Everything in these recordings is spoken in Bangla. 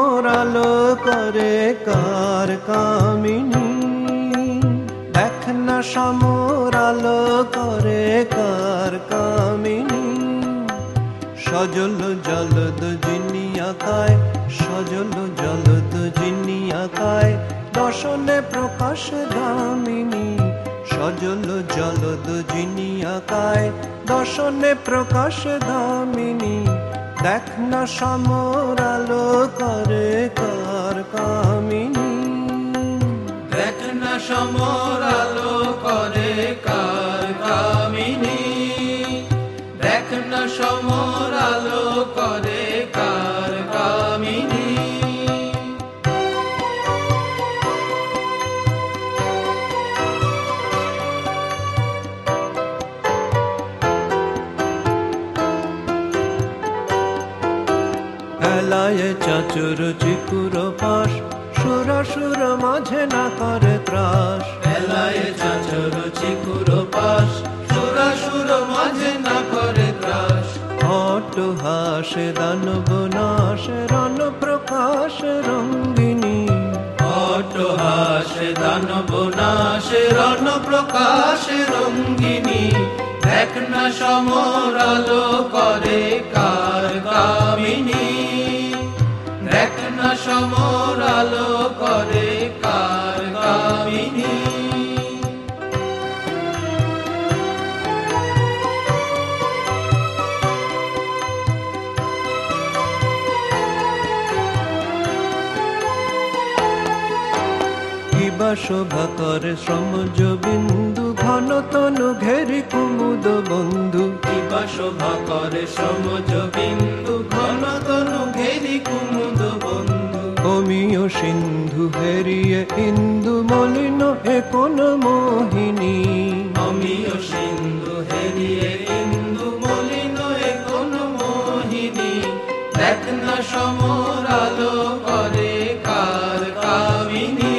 সমর আলো করে কার কামিনী, দেখ না সমর আলো করে কার কামিনী। সজল জলদ যিনি আকায়, সজল জলদ যিনি আকায়, দর্শনে প্রকাশ দামিনী। সজল জলদ যিনি আকায়, দর্শনে প্রকাশ দামিনী। দেখ না সমর আলো করে কার কামিনী, দেখ না সমর আলো করে কার কামিনী, দেখ না সমর আলো করে কার কামিনী। এলায় চাচুর চিকুর পাশ, সুরাসুর মাঝে না করে ত্রাস। এলায় চাচর চিকুর পাশ, সুরাসুর মাঝে না করে ত্রাস। অট্টহাসে দানব নাশ, রণ প্রকাশ রঙ্গিনী। অট্টহাসে দানব নাশ, রণ প্রকাশ রঙ্গিনী। দেখ না সমর আলো করে কার কামিনী, দেখ না সমর আলো করে কার কামিনী। কিবা শোভা করে শ্রমজ বিন্দু, ঘন তনু ঘেরি কুমুদ বন্ধু। কিবা শোভা করে শ্রমজ বিন্দু, ঘন তনু ঘেরি কুমুদ বন্ধু। অমিয় সিন্ধু হেরিয়ে ইন্দু মলিন এ কোন মোহিনী। অমিয় সিন্ধু হেরিয়ে ইন্দু মলিন এ কোন মোহিনী। দেখ না সমর আলো করে কার কামিনী,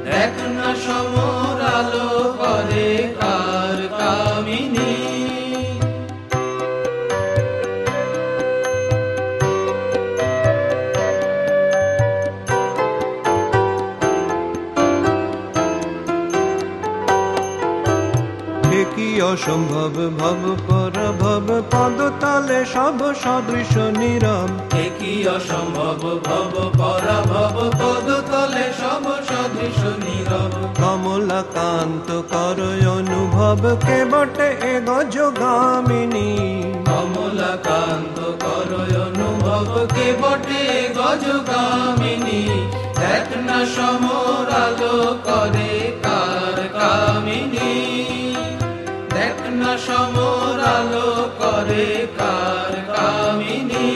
দেখ না সমর আলো করে কার কামিনী। কি অসম্ভব ভব পরাভব, পদতলে সব সদৃশ নীরব। একই অসম্ভব ভব পরাভব, পদতলে সব সদৃশ নীরব। কমলাকান্ত করয় অনুভব, কে বটে এ গজগামিনী। কমলাকান্ত করয় অনুভব, কে বটে গজগামিনী। দেখ না সমর আলো করে কার কামিনী, দেখ না সমর আলো করে কার কামিনী।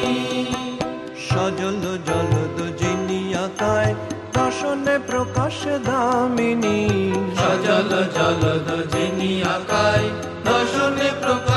সজল জলদ যিনি আকায়, দর্শনে প্রকাশ দামিনী। সজল জলদ যিনি আকায়, দর্শনে প্রকাশ